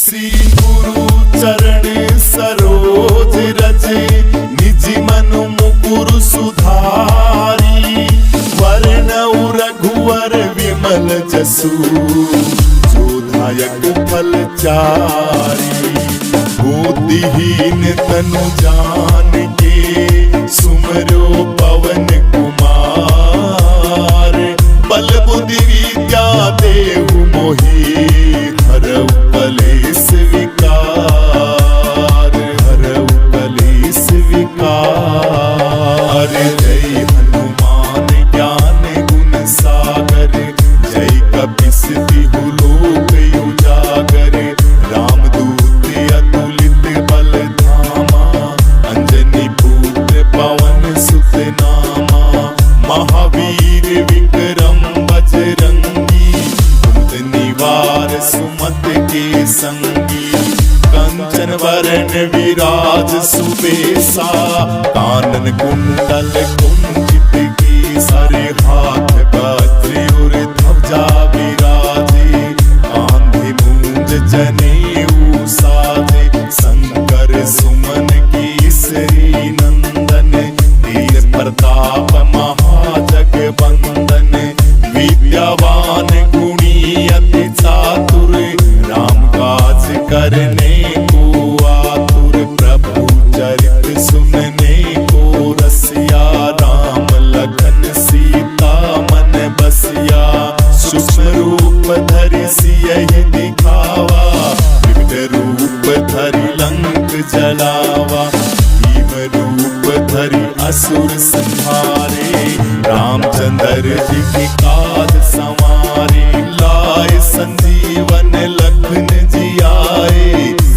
श्री गुरु चरण सरोज रजे निज मन मुकुर सुधारी। वरनउ रघुवर विमल जसु जोधायक फल चारी। बुद्धिहीन तनु जान के सुमरो पवन कुमार। बल बुद्धि विद्या देहु मोहि हरऊ कलेश विकार। हरऊ कलेश विकार। जय हनुमान ज्ञान गुण सागर। जय कपीस तिहु लोक उजागर। रामदूत अतुलित बल धामा। अंजनी पुत्र पवन सुत नामा। महावीर विक्रम बजरंगी। कुमत निवार सुमत के संगी। कंचन वरण विराज सुबेसा। कानन कुंडल कुंचित केसरी। हाथ वज्र और ध्वजा विराजे। कांधे मूंज जनेऊ साजे। शंकर सुमन केसरी नंदन। तेज प्रताप महाजगवंदन। विद्यावान गुणी अति चातुर। राम काज करने को आतुर। प्रभु चरित सुनने को रसिया। राम लखन सीता मन बसिया। सूक्ष्म रूप धरि सियहि दिखावा। विकट रूप धरि लंक जलावा। भीम रूप धरि असुर संहारे। रामचंद्र जी की काज संवारे। लाए संजीवन लखन जियाए।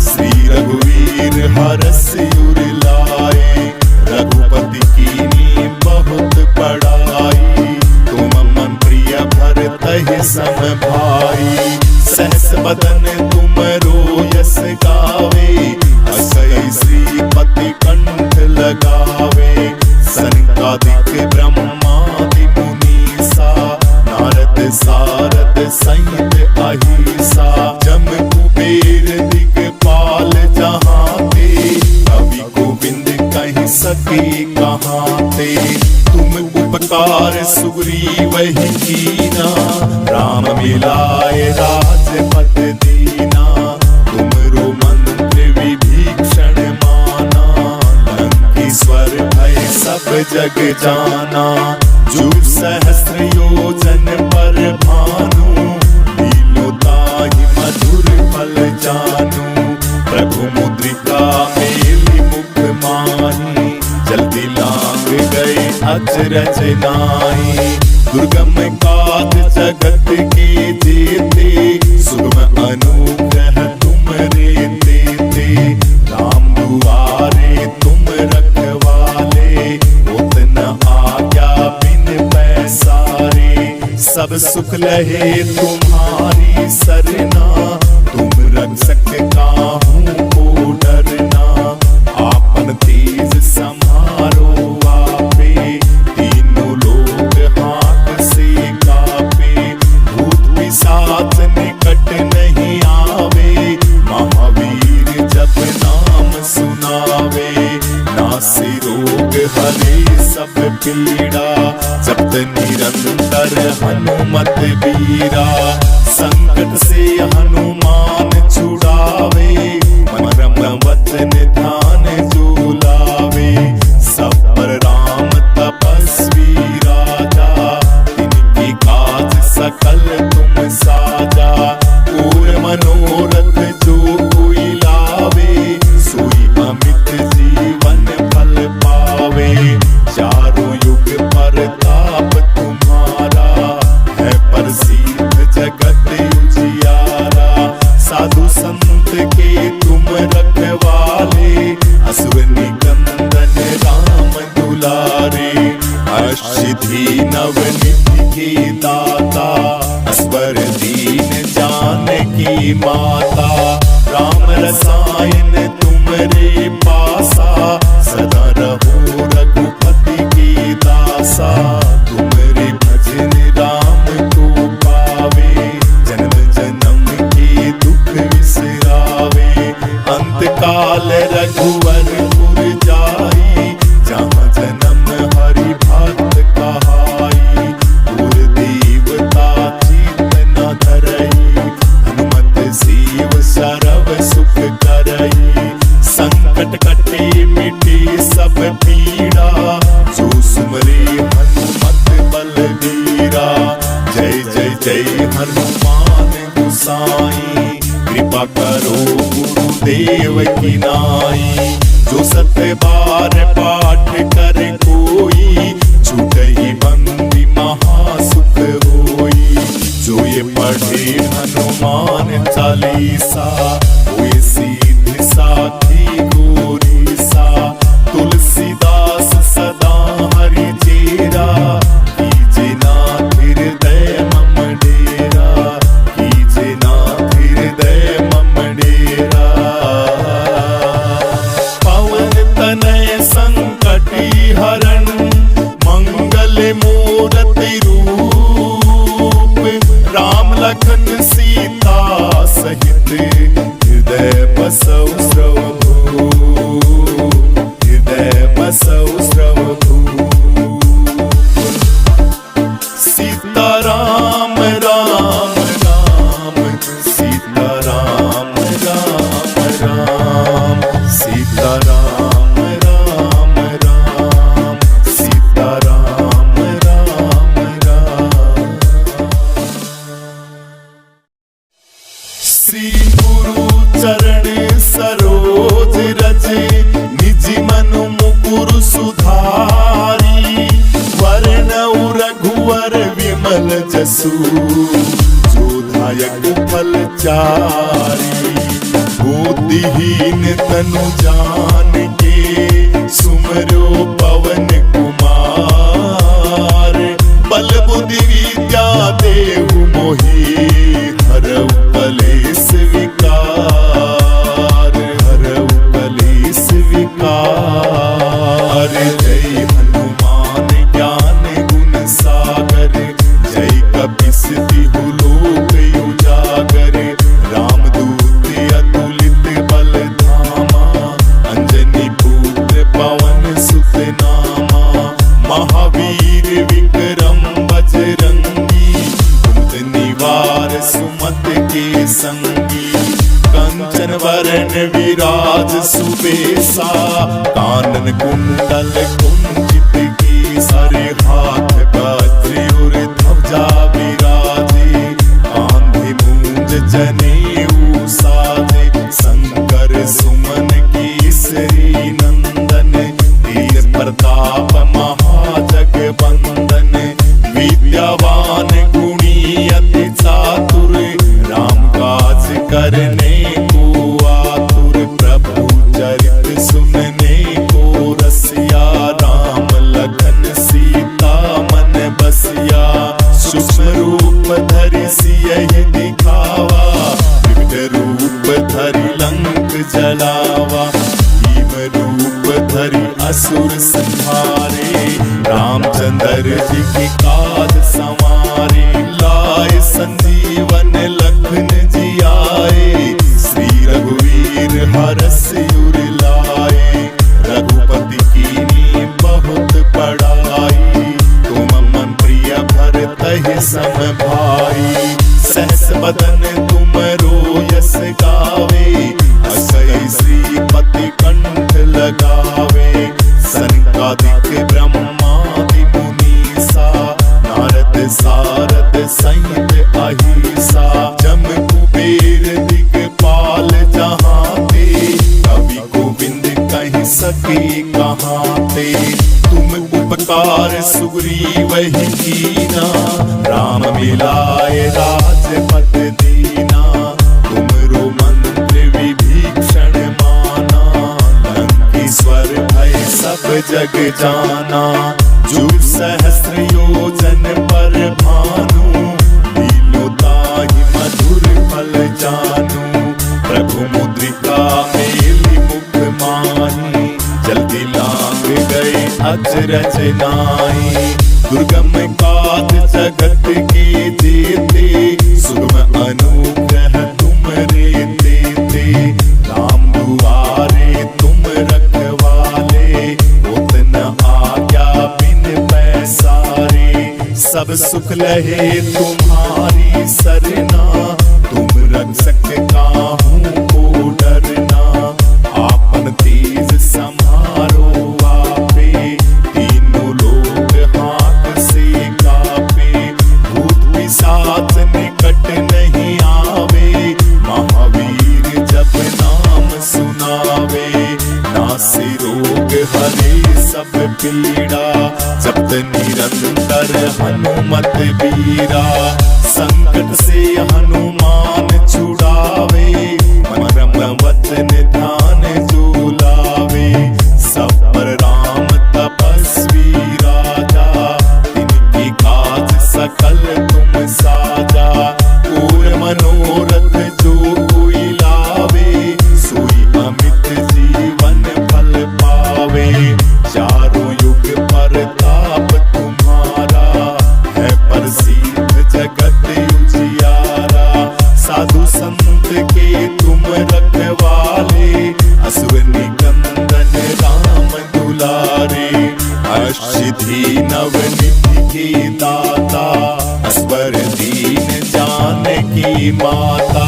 श्री रघुवीर हरष उर लाए। रघुपति कीन्ही बहुत बड़ाई। तुम मम प्रिय भरतहि सम भाई। सहस बदन तुमरो यस गावे। असै श्रीपति कंठ लगावे। सनकादिक ब्रह्मादि मुनीसा। नारद सारद सहित अहिसा। जम कुबेर दिगपाल जहाते। कवि गोविंद कहि सके कहाते। तुम उपकार सुग्रीवहि कीना। राम मिलाए राजपद दीना। तुमरो मंत्र विभीषण माना। लंकेश्वर भय सब जग जाना। जुग सहस्र योजन पर भानु। लीलो ताहि मधुर फल जानू। प्रभु मुद्रिका मेलि मुख माही। जल्दी लांग गए अचरज नाहि। दुर्गम काज जगत के जेते। सुगम अनुग्रह तुमरे तेते। राम दुआरे तुम रखवाले। होत न आज्ञा बिन पैसारे। सब सुख लहे तुम्हारी सरना। तुम रक्षक काहू को डरना। आपन तेज समारो आपे। तीनों लोग हाथ से कापे। भूत पिशाच निकट नहीं आवे। महावीर जब नाम सुनावे। नासे रोग हरे सब पीड़ा। जपत निरंतर हनुमत बीरा। संकट से हनुमान छुड़ावे। मरम वचन ध्यान जो लावे। सब पर राम तपस्वी राजा। इनकी काज सकल तुम साजा। और मनोरथ जो कोई लावे। सोई अमित जीवन फल पावे। चारों युग परताप तुम्हारा। है प्रसिद्ध जगत उजियारा। साधु संत के तुम रखवाले। असुर निकंदन राम दुलारे। अष्टसिद्धि नवनिधि के दाता। असवर दीन जानकी माता। राम रसायन तुमरे पासा। सदा रहो रघुपति के दासा। तुमरे भजन राम को पावे। जन्म जन्म के दुख विसरा। जय हनुमान गोसाई, कृपा करो गुरुदेव की नाई। जो सत्य बार पाठ कर कोई, छूटहि बंदी महासुख होई। जो ये पढ़े हनुमान चालीसा, हुए सीध साखी गोरीसा। तुलसीदास सदा हरि चेरा, कीजे नाथ हृदय मम डेरा, कीजे नाथ हृदय मम डेरा। पवन तनय संकटी हरण, मंगल मूरति रूप। राम लखन सीता सहित, हृदय बसौ सर्वभूप, हृदय बसौ सर्वभूप। सीता राम राम राम, सीता राम राम राम, सीता राम राम राम, सीता राम राम राम। श्री गुरु चरण सरोज रज, निज मन मुकुर सुधारी। वरनउ रघुवर विमल जसु, जो दायक फल चारी। बुद्धिहीन तनु जान के, सुमरो पवन कुमार। बल बुद्धि विद्या देहु मोहि, हरऊ कलेश विकार, हरऊ कलेश विकार। जय हनुमान ज्ञान गुण सागर, जय कपीस तिहु लोक उजागर। रामदूत अतुलित बल धामा, अंजनी पुत्र पवन सुत नामा। महावीर विक्रम बजरंगी, कुमति निवार सुमति के संगी। कंचन वरण विराज सुबेसा, कानन कुंडल कुंचित केसर। हाथ वज्र और ध्वजा विराजे, कांधे मूंज जनेऊ साजे। शंकर सुमन केसरी नंदन, तेज प्रताप महाजगवंदन। विद्यावान गुणी अति चातुर, राम काज करने को आतुर। प्रभु चरित सुनने को रसिया, राम लखन सीता मन बसिया। सूक्ष्म रूप धरि सियहि दिखावा, विकट रूप धरि लंक जलावा। भीम रूप धरि असुर संहारे, रामचंद्र जी के काज संवारे। लाए संजीवन लखन जियाए, श्री रघुवीर हरष उर लाए। रघुपति कीन्ही बहुत बड़ाई, तुम मन प्रिय भरतहि सम भाई। सहस बदन तुमरो यस गावे, असै श्रीपति कंठ लगावे। सनकादिक ब्रह्मादि मुनीसा, नारद सारद सहित अहिसा। जम कुबेर दिगपाल जहाते, कवि गोविंद कहि सके कहाते। तुम उपकार सुग्रीवहि कीना, राम मिलाए राजपद दीना। तुमरो मंत्र विभीषण माना, लंकेश्वर भय सब जग जाना। जुग सहस्र योजन पर भानु, लीलो ताहि मधुर फल जानू। प्रभु मुद्रिका मेलि मुख माही, जल्दी लांग गए अचरज नाई। दुर्गम काज जगत के जेते, सुगम अनुग्रह तुमरे देते। राम दुआरे तुम रखवाले, उतन आज्ञा बिन पैसारे। सब सुख लहे तुम्हारी सरना, तुम रक्षक काहू को डरना। आपन तेज संहारो आपे, तीनों लोग हाथ से कापे। भूत पिशाच पीड़ा, जपत निरंतर हनुमत बीरा। संकट से हनुमान छुड़ावे, मरम वचन ध्यान जो लावे। सब पर राम तपस्वी राजा, तिनकी काज सकल तुम साजा। और मनोरथ जो कोई लावे, सोई अमित जीवन फल पावे। चारों युग प्रताप तुम्हारा, है प्रसिद्ध जगत उजियारा। साधु संत के तुम रखवाले, असुर निकंदन राम दुलारे। अष्टसिद्धि नवनिधि के दाता, असवर दीन जानकी माता।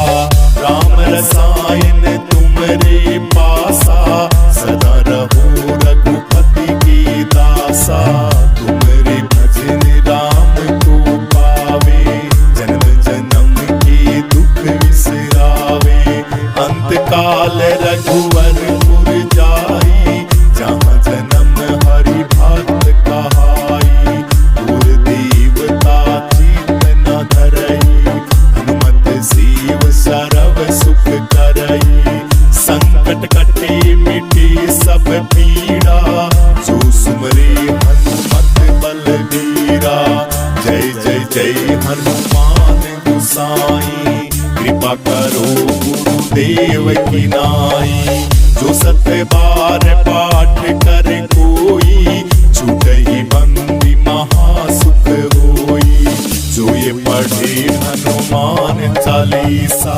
राम रसायन तुमरे पासा, सदा रहो रघुपति के दासा। तुमरे भजन राम को पावे, जन्म जन्म के दुख विसरावे। अंत काल रघुवरपुर जाई, जहाँ जन्म हरि भक्त कहाई। और देवता चित न धरई, हनुमत सीव सरव सुख करई। संकट कटे मिटे सब पीड़ा, जो सुमरे हनुमत बलबीरा। जय जय जय हनुमान गोसाई, कृपा करो गुरुदेव की नाई। जो सत्य बार पाठ कर कोई, छूटहि बंदी महासुख होई। जो ये पढ़े हनुमान चालीसा,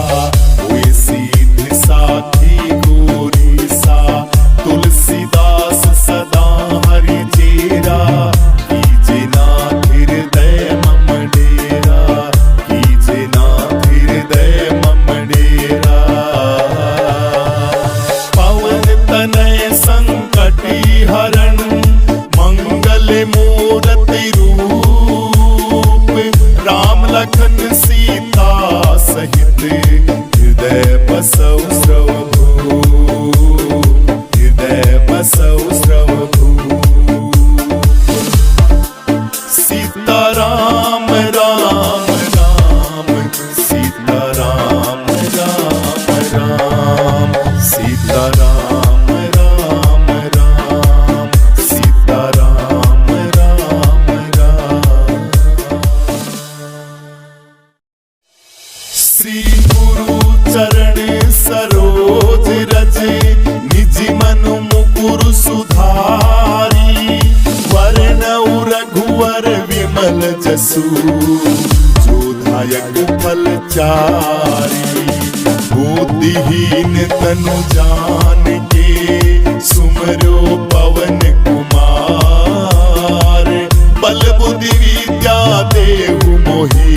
हुए सीध साखी गोरीसा। तुलसीदास सदा हरि चेरा, कीजे नाथ हृदय मम डेरा। कीजे नाथ हृदय मम डेरा। पवन तनय संकटी हरण, मंगल मूरति रूप। राम लखन सीता सहित, हृदय बसौ सर्वभूप। हृदय बसौ सर्वभूप। सीता राम राम राम, सीता राम राम राम। सीता राम राम राम, सीता राम राम राम। श्री गुरु चरण सरोज रज, निज मन मुकुर सुधारी। वरनउ रघुवर विमल जसु, जो दायक फल चारी। बुद्धिहीन तनु जान के, सुमरो पवन कुमार। बल बुद्धि विद्या देहु मोहि,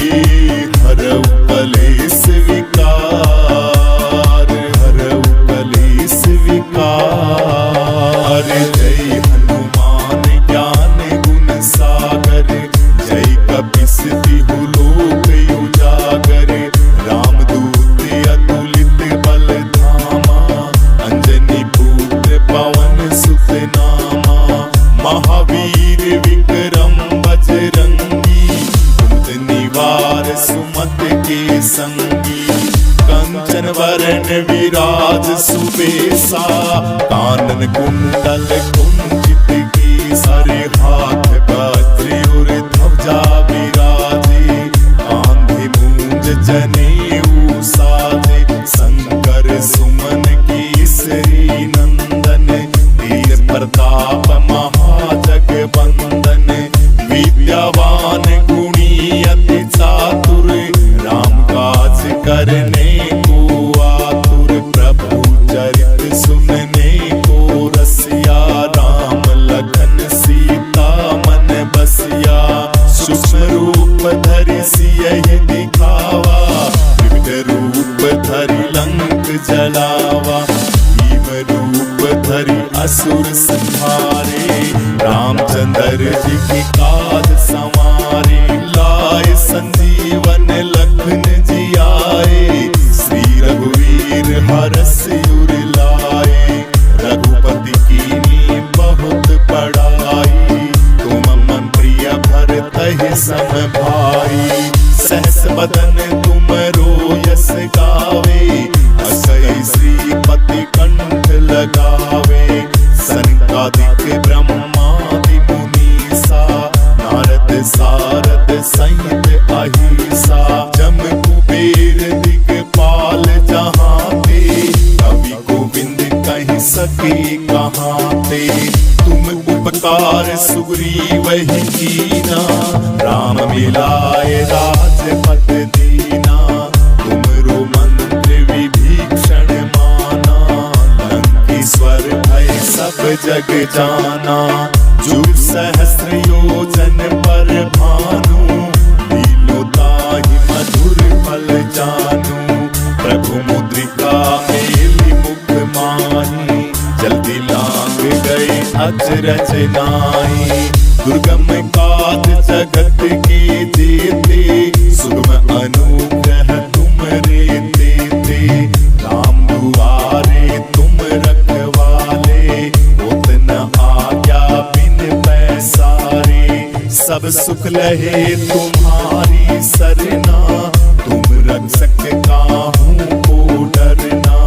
हरऊ कलेश विकार। हरऊ कलेश विकार। जय हनुमान ज्ञान गुण सागर, जय कपीस तिहु लोक उजागर। रामदूत अतुलित बल धामा, अंजनी पुत्र पवन सुत नामा। महावीर विक्रम बजरंगी, कुमद निवार सुमत के संगी। कंचन वरण विराज सुबेसा, कानन कुंडल कुंचित केसरी। हाथ वज्र और ध्वजा विराजे, कांधे मूंज जनेऊ साजे। शंकर सुमन केसरी नंदन, तेज प्रताप महाजगवंदन। विद्यावान गुणी अति चातुर, राम काज करने को आतुर। प्रभु चरित सुनने को रसिया, राम लखन सीता मन बसिया। सूक्ष्म रूप धरि सियहि दिखावा, विविध रूप धरि लंक जलावा। भीम रूप धरि असुर संहारे, रामचंद्र जी की काज संवारे। लाए संजीवन लखन जियाए, श्री रघुवीर हरष उर लाए। रघुपति कीन्ही बहुत बड़ाई, सके कहाँ ते। तुम उपकार सुग्रीव ही कीना, राम मिलाए राजपद दीना। तुमरो मंत्र विभीषण माना, लंकेश्वर भय सब जग जाना। जुग सहस्र योजन पर भानु, लीलो ताहि मधुर फल जानू। प्रभु मुद्रिका मेली मुख माही, जल्दी लांग गए अचरज नाई। दुर्गम काज जगत के जेते, सुगम अनुग्रह तुमरे देते। राम दुआरे तुम रखवाले, उतना आज्ञा बिन पैसारे। सब सुख लहे तुम्हारी सरना, तुम रक्षक काहू को डरना।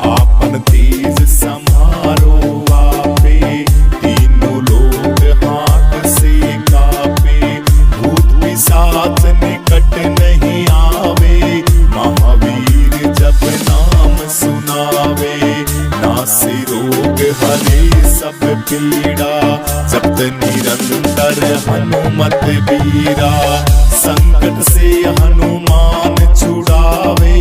आपन तेज संहारो आपे, तीनों लोग हाथ से कापे। भूत पिशाच निकट नहीं आवे, महावीर जब नाम सुनावे। नासे रोग हरे सब पीड़ा, जपत निरंतर हनुमत बीरा। संकट से हनुमान छुड़ावे,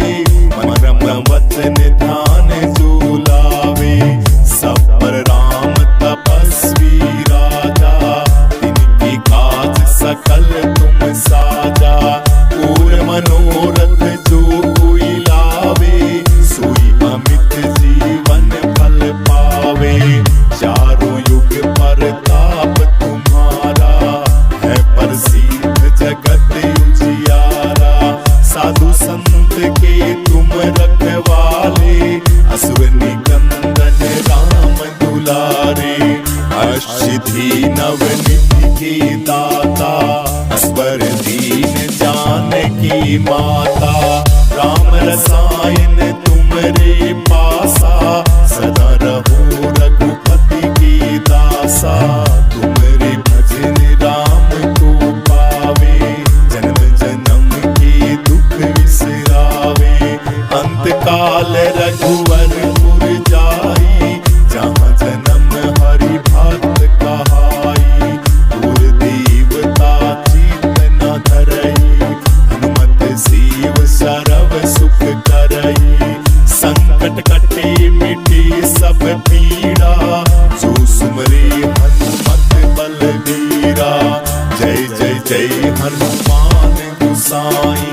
मरम वचन ध्यान जो लावे। सब पर राम तपस्वी राजा, तिनके काज सकल तुम साजा। और मनोरथ जो कोई लावे, सोई अमित जीवन फल पावे। चारों युग परताप तुम्हारा, है प्रसिद्ध जगत उजियारा। साधु संत के तुम रखवाले, असुर निकंदन राम दुलारे। अष्टसिद्धि नवनिधि के दाता, अस्वर दीन जानकी माता। राम रसायन तुमरे पासा, सदा रहो रघुपति के दासा। तुमरे भजन राम को पावे, जन्म जन्म के दुख विसरावे। अंत काल रघुवरपुर जाई, जहाँ जन्म हरि भक्त कहाई। और देवता चित न धरई, हनुमत सीव सरव सुख करई। संकट कटे मिटे सब पीड़ा, जो सुमरे हनुमत बलबीरा। जय जय जय हनुमान गोसाई,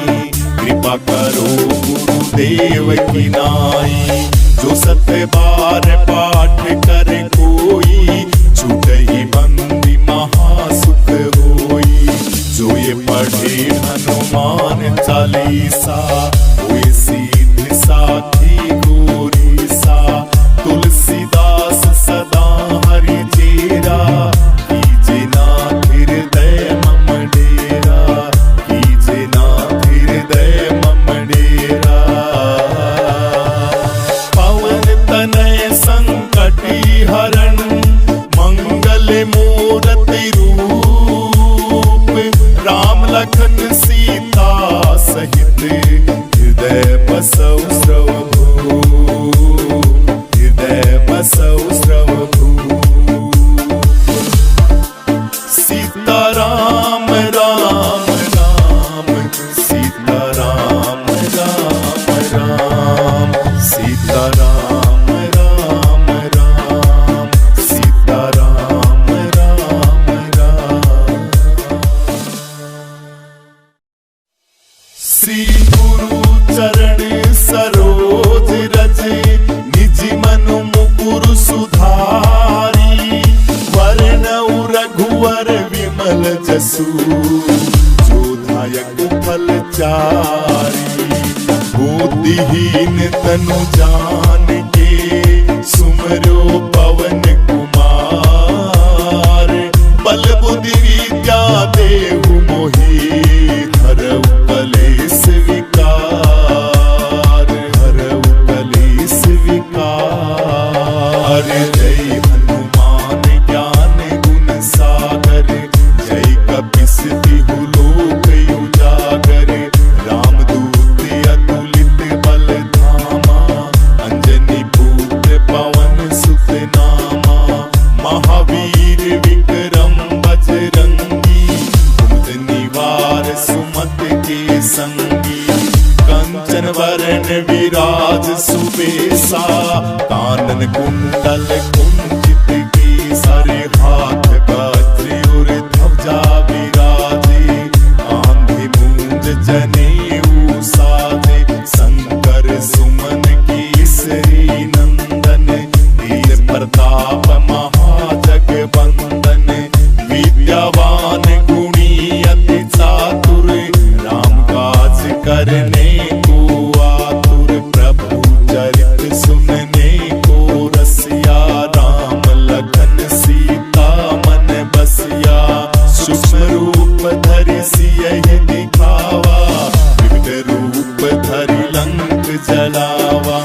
कृपा करो गुरुदेव की नाई। जो सत्य बार पाठ कर कोई, छूटहि बंदी महासुख होई। जो ये पढ़े हनुमान चालीसा, हुए सीध साखी गोरीसा। तुलसीदास सदा हरि चेरा, कीजे नाथ हृदय मम डेरा। कीजे नाथ हृदय मम डेरा। पवन तनय संकटी हरण, मंगल मूरति रूप। राम लखन सीता सहित, हृदय बसौ श्रवभू। हृदय बसौ श्रवभू। सीता राम राम राम, सीता राम राम राम। सीता राम राम राम, सीता राम राम राम। श्री गुरु चरण सरोज रज, निज मनु मुकुर सुधारी। वरनउ रघुवर विमल जसु, जो दायक फल चारी। बुद्धिहीन तनु जान के, सुमरो पवन कुमार। बल बुद्धि विद्या देहु मोहि, हरउ कलेश विकार। हरउ कलेश विकार। जय हनुमान ज्ञान गुण सागर, जय कपीस तिहु लोक उजागर। रामदूत अतुलित बल धामा, अंजनी पुत्र पवन सुत काज सुबेसा, कानन कुंडल कुंचित केसर, हाथ वज्र और ध्वजा विराजे, आंधी मूंज जनेऊ साजे, शंकर सुमन केसरी नंदन, वीर प्रताप महाजगवंदन, विद्यावान गुणी अति चातुर, राम काज करने को आतुर, प्रभु चरित सुनने को रसिया, राम लखन सीता मन बसिया, सूक्ष्म रूप धरि सियहि दिखावा, विविध रूप धरि लंक जलावा,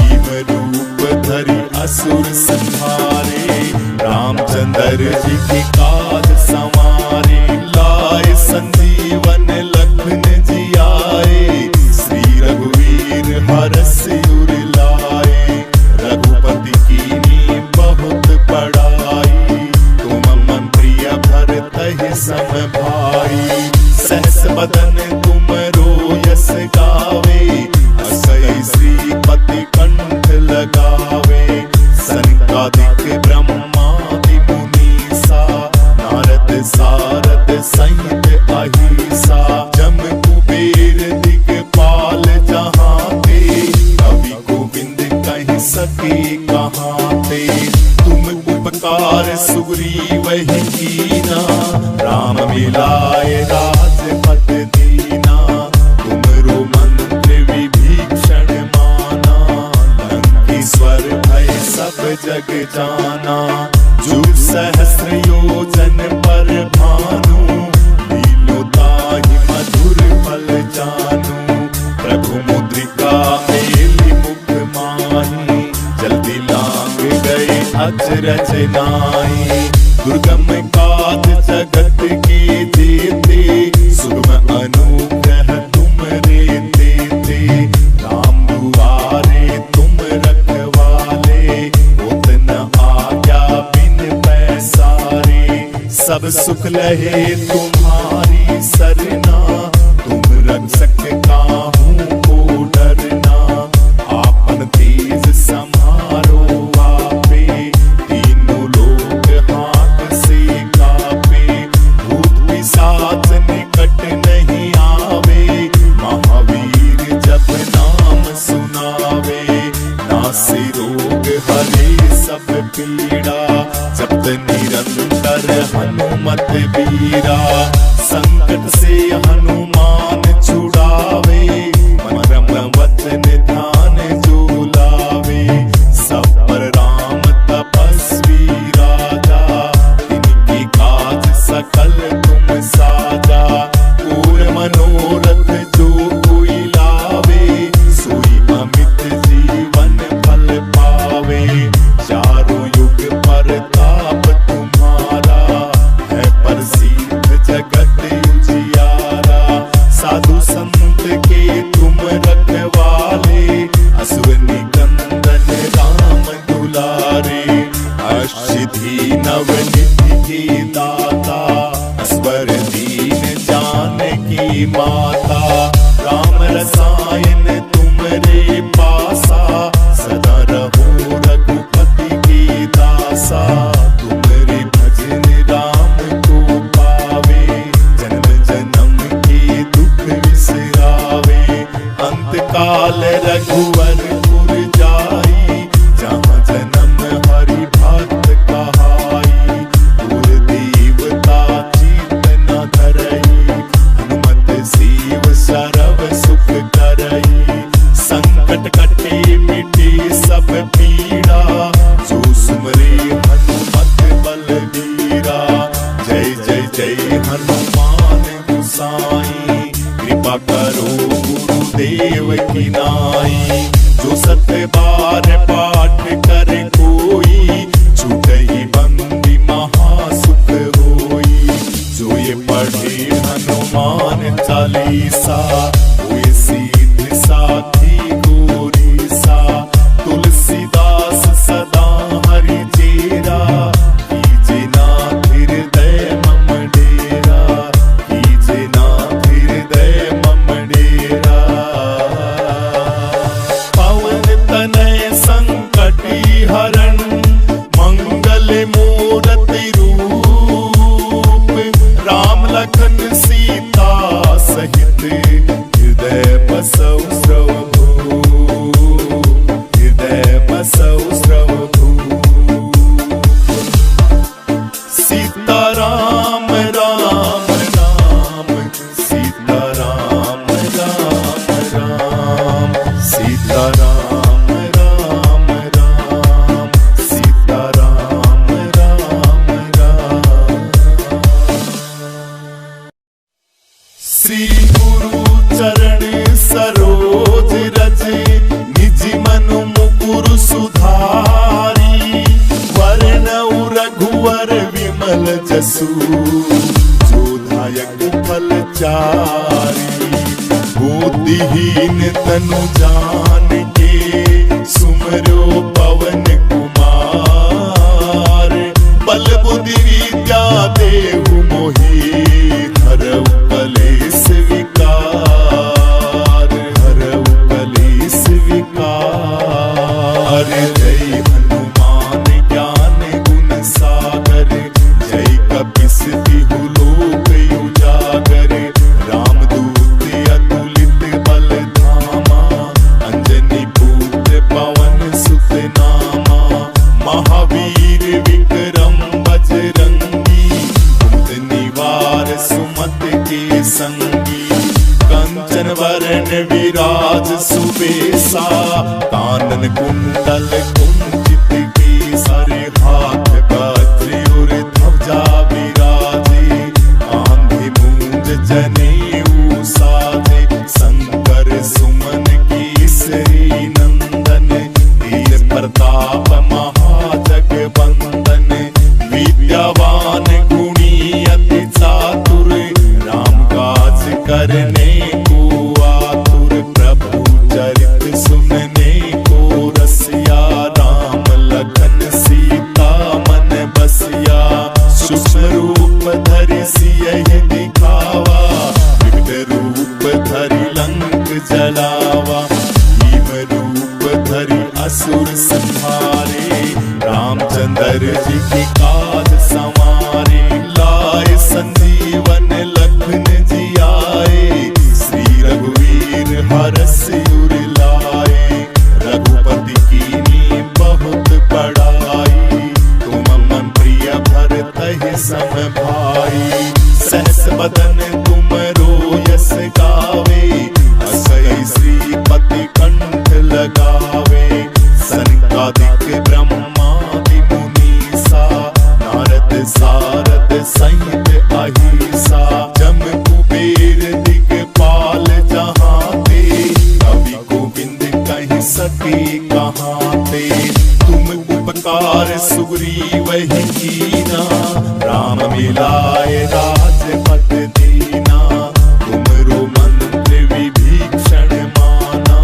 भीम रूप धरि असुर संहारे, रामचंद्र जी के काज संवारे, लाए संजीवन लखन जी आए, श्री रघुवीर हरषि उर लाए, रघुपति कीन्ही बहुत बड़ाई, तुम मम प्रिय भरतहि सम भाई, सहस बदन तुमरो यस गावे, असै श्रीपति कंठ लगावे, सनकादिक ब्रह्मादि मुनीसा, नारद सारद सहित अहिसा, जम कुबेर दिगपाल जहाँ ते, कवि गोविंद कहि सके कहाँ ते, तुम उपकार सुग्रीव ही कीना, राम मिलाए राजपद दीना, तुमरो मंत्र विभीषण माना, लंकेश्वर भय सब जग जाना, जुग सहस्र योजन पर भानु, लीलो ताहि मधुर फल जानू, प्रभु मुद्रिका मेलि मुख माही, जल्दी लांग गए अचरज नाई, दुर्गम काज जगत के जेते, सुगम अनुग्रह तुम रे देते, राम दुआरे तुम रखवाले, होत न आज्ञा बिन पैसारे, सब सुख लहे तुम्हारी सरना, तुम रक्षक काहू को डरना, आपन तेज समारो आपे, तीनों लोग हाथ से कापे, भूत पिशाच निकट नहीं आवे, महावीर जब नाम सुनावे, नासे रोग हरे सब पीड़ा, जपत निरंतर हनुमत बीरा, संकट से हनुमान छुड़ावे, मरम वचन ध्यान जो लावे, सब पर राम तपस्वी राजा, इनके काज सकल तुम साजा, और मनोरथ जो कोई लावे, सोई अमित जीवन फल पावे, चारों युग परताप तुम्हारा, है प्रसिद्ध जगत उजियारा, गुरु सुधारी, वर्णऊ रघुवर विमल जसु, जोधायक फलचारी। बुद्धिहीन तनु जान के, सुमरो पवन कुमार। बल बुद्धि विद्या देहु मोहि, हरऊ कलेश विकार, हरऊ कलेश विकार। जय हनुमान ज्ञान गुण सागर, जय कपीस तिहु लोक उजागर। रामदूत अतुलित बल धामा, अंजनी पुत्र पवन सुत नामा। महावीर विक्रम बजरंगी, कुमति निवार सुमति के संगी। कंचन वरण विराज सुबेसा, कानन कुंडल कुंचित केसर। हाथ वज्र और ध्वजा विराजे, कांधे मूंज जनेऊ साजे। शंकर सुमन केसरी नंदन, तेज प्रताप महाजगवंदन। विद्यावान गुणी अति चातुर, राम काज करने को आतुर। प्रभु चरित सुनने को रसिया, राम लखन सीता मन बसिया। सूक्ष्म रूप धरि सियहि दिखावा, विकट रूप धरि लंक जलावा। भीम रूप धरि असुर संहारे, रामचंद्र जी की काज संवारे। लाए संजीवन लखन जियाए, श्री रघुवीर हरषि उर लाए। रघुपति कीन्ही बहुत बड़ाई, तुम मम प्रिय भरतहि सम भाई। सहस बदन तुमरो यस गावे, असै श्रीपति कंठ लगावे। सनकादिक ब्रह्मादि मुनीसा, नारद सारद सहित अहिसा। जम कुबेर दिगपाल जहाँ ते, कवि गोविंद कहि सके कहाँ ते। तुम उपकार सुग्रीव ही कीना, राम मिलाए राजपद दीना। तुमरो मंत्र विभीषण माना,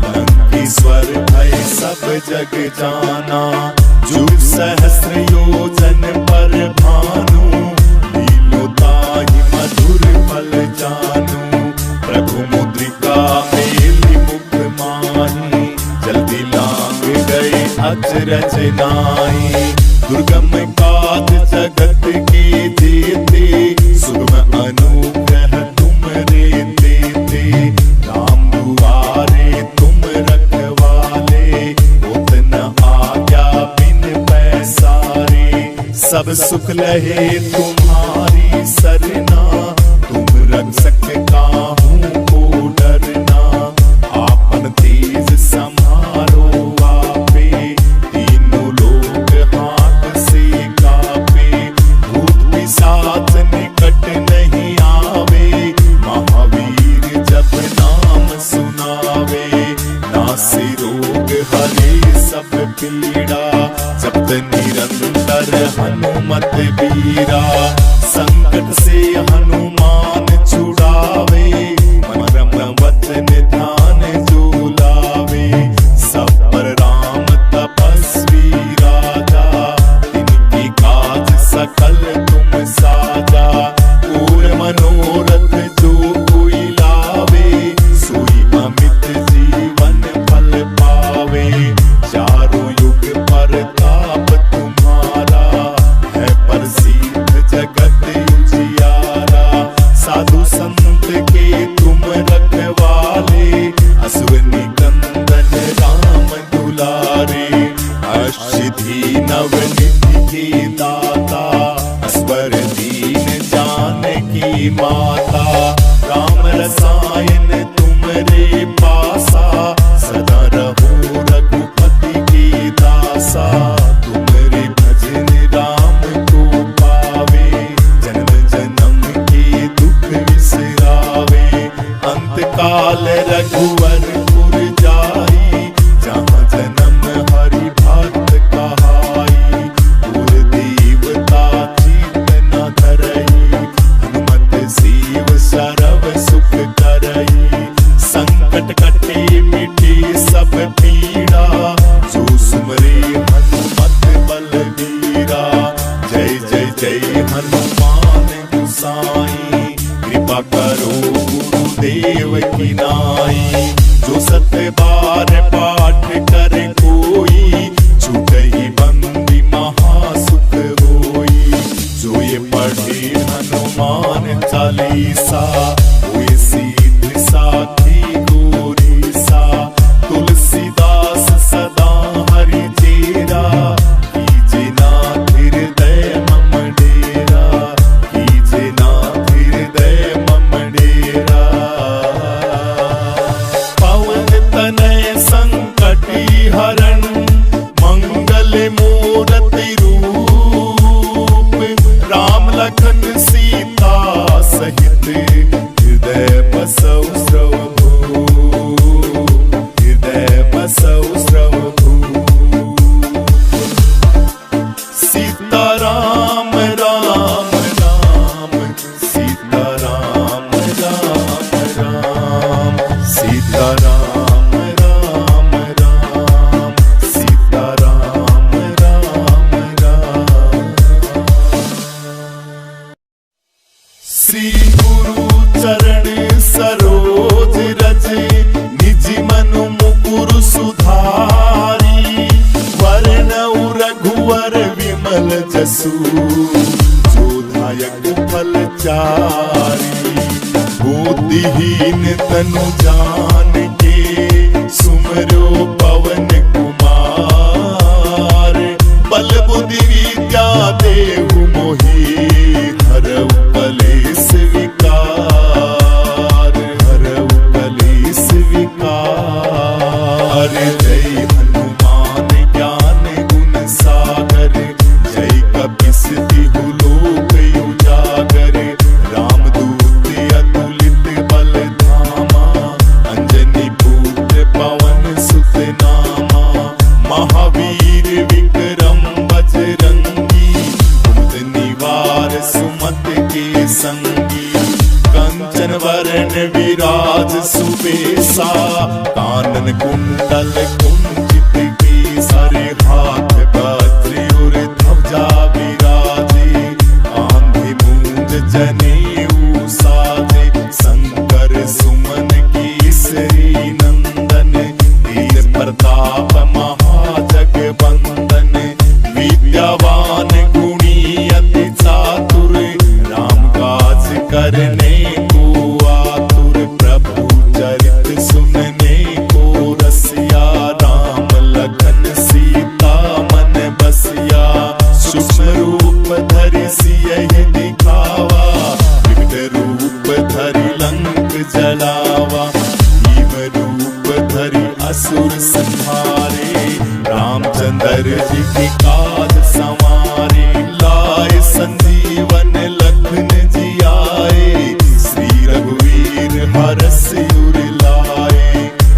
लंकेश्वर भय सब जग जाना। जुग सहस्र योजन पर भानु, लीलो ताहि मधुर फल जानू। प्रभु मुद्रिका मेलि मुख माही, जल्दी लांग गए अचरज नाई। दुर्गम काज जगत के जेते, सुगम अनुग्रह तुमरे देते। राम दुआरे तुम रखवाले, होत न आज्ञा बिन पैसारे। सब सुख लहे तुम्हारी सरना, तुम रक्षक काहू को डरना। आपन तेज समारो आपे, तीनों लोग हाथ से कापे। भूत पिशाच निकट नहीं आवे, महावीर जब नाम सुनावे। नासे रोग हरे सब पीड़ा, जपत निरंतर हनुमत बीरा। संकट से हनुमान छुड़ावे, मरम वचन ध्यान जो लावे। सब पर राम तपस्वी राजा, तिनकी काज सकल तुम साजा। और मनोरथ जो कोई लावे, सोई अमित जीवन फल पावे। चारों युग परताप तुम्हारा, है प्रसिद्ध जगत उजियारा। साधु संत के तुम रखवाले, अश्विनी कंदन राम दुलारे। अष्टधी नवनिधि के दाता, अस्वर दीन जानकी माता। राम रसायन तुमरे पासा, सदा रहो रघुपति के दासा। तुमरे भजन राम को पावे, जन्म जन्म के दुख विसरावे। अंत काल रघुवर पुर जाई, जहाँ जन्म हरण मंगल मूर्ति रूप, राम लखन सीता सहित हृदय बसौ स्रवभू, हृदय बसौ स्रवभू। सीता राम राम राम, सीता राम राम राम, सीता राम राम राम, सीता राम राम राम। श्री गुरु चरण सरोज रज, निज मनु मुकुर सुधारी, वरनउ रघुवर विमल जसु, जोधायक फलचारी। बुद्धिहीन तनु जानिके, सुमरो पवन कुमार, बल बुद्धि विद्या देहु मोहि, हरऊ कलेश विकार, हरऊ कलेश विकार। जय हनुमान ज्ञान गुण सागर, जय कपीस तिहु लोक उजागर। रामदूत अतुलित बल धामा, अंजनी पुत्र पवन सुत नामा। महावीर विक्रम बजरंगी, कुमति निवार सुमत के संगी। कंचन वरण विराज सुबेसा, कानन कुंडल कुंचित केसरी। हाथ वज्र और ध्वजा विराजे, आंधी मूंज जनेऊ साजे। शंकर सुमन केसरी नंदन, तेज प्रताप महाजगवंदन। विद्यावान गुणी अति चातुर, राम काज करने को आतुर। प्रभु चरित सुनने को रसिया, राम लखन सीता मन बसिया। सूक्ष्म रूप धरि सियहि दिखावा, विकट रूप धरि लंक जलावा। भीम रूप धरि असुर संहारे, रामचंद्र जी की काज संवारे। लाए संजीवन लखन जियाए, श्री रघुवीर हरष उर लाए।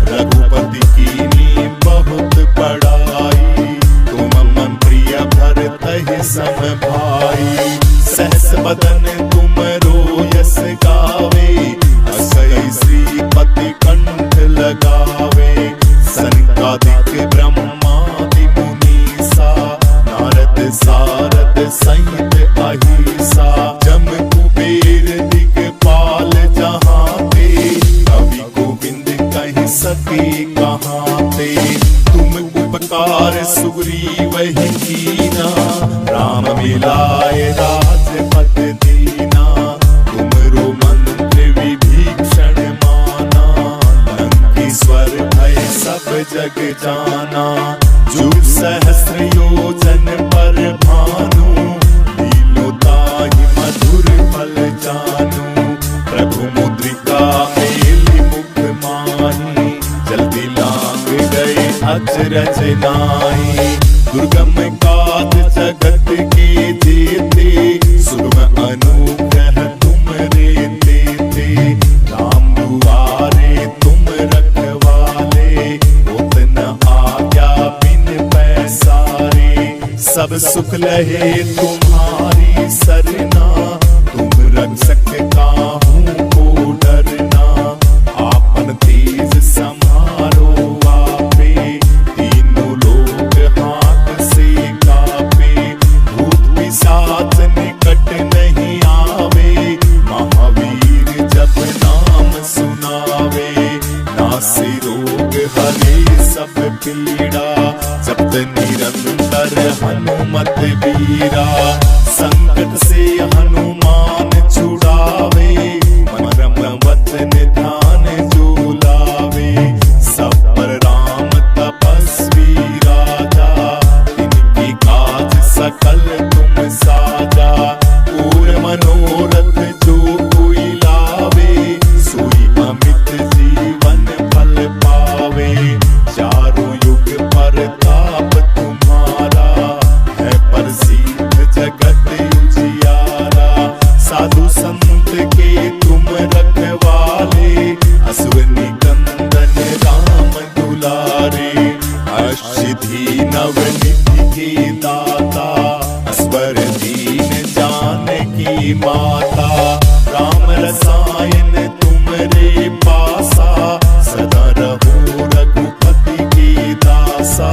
रघुपति कीन्ही बहुत बड़ाई, तुम मम प्रिय भरतहि सम भाई। सहस बदन तुमरो यस गावे, असै श्रीपति कंठ लगावे। सनकादिक ब्रह्मादि मुनीसा, नारद सारद सहित अहिसा। जम कुबेर दिगपाल जहाँ ते, कवि गोविंद कहि सके कहाँ ते। तुम उपकार सुग्रीवहि कीना, राम मिलाए राजपद दीना। तुमरो मंत्र विभीषण माना, लंकेश्वर भय सब जग जाना। जुग सहस्र योजन पर भानु, लीलो ताहि मधुर फल जानू। प्रभु मुद्रिका मेलि मुख माही, जल्दी लांग गए अचरज नाहि। दुर्गम काज जगत के जेते, सुगम अनुग्रह तुमरे तेते। राम दुआरे तुम रखवाले, होत न आज्ञा बिन पैसारे। सब सुख लहे तुम्हारी सरना, तुम रक्षक काहू को डरना। आपन तेज समारो आपे, तीनों लोग हाथ से कापे। भूत पिशाच निकट नहीं आवे, महावीर जब नाम सुनावे। नासे रोग हरे सब पीड़ा, जपत निरंतर हनुमत बीरा। संकट से हनुमान छुड़ावे, मरम वचन ध्यान जो लावे। सब पर राम तपस्वी राजा, इनकी काज सकल तुम साजा। पूर्ण मनोरथ जो कोई लावे, सोई अमित जीवन फल पावे। चारों युग पर अष्टधी नवनिधि के दाता, स्वर दीन जानकी माता। राम रसायन तुमरे पासा, सदा रहो रघुपति के दासा।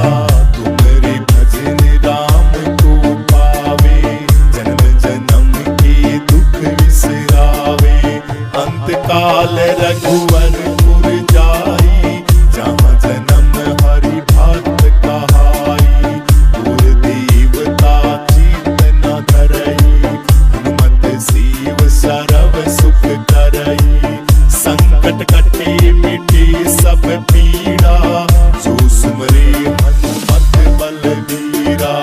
तुमरे भजन राम को पावे, जन्म जन्म के दुख विसरावे। अंत काल रघुवरपुर जाई, जहाँ जन्म हरि भक्त कहाई। गुर देवता चित न धरई, हनुमत सीव सरव सुख करई। संकट कटे मिटे सब पीड़ा, जो सुमरे हनुमत बलबीरा।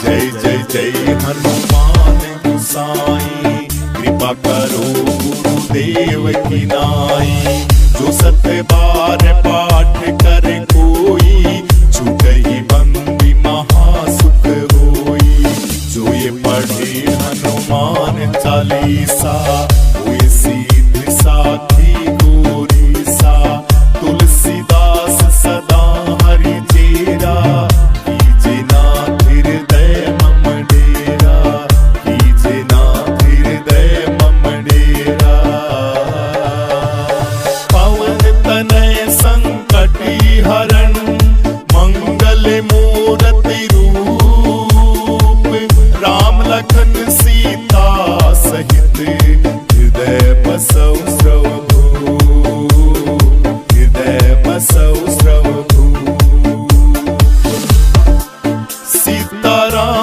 जय जय जय हनुमान गोसाई, कृपा करो गुरुदेव की नाई। जो सत्य बार पाठ कर कोई, छूटहि बंदी महासुख होई। जो ये पढ़े हनुमान चालीसा, हुए सिद्धि साखी गौरीसा। तुलसीदास सदा हरि चेरा, कीजे नाथ हृदय मम डेरा। कीजे नाथ हृदय मम डेरा। पवन तनय संकटी हरण, मंगल मूरति रूप। राम लखन सीता सहित, हृदय बसौ स्रवभूप। हृदय बसौ स्रवभूप। सीताराम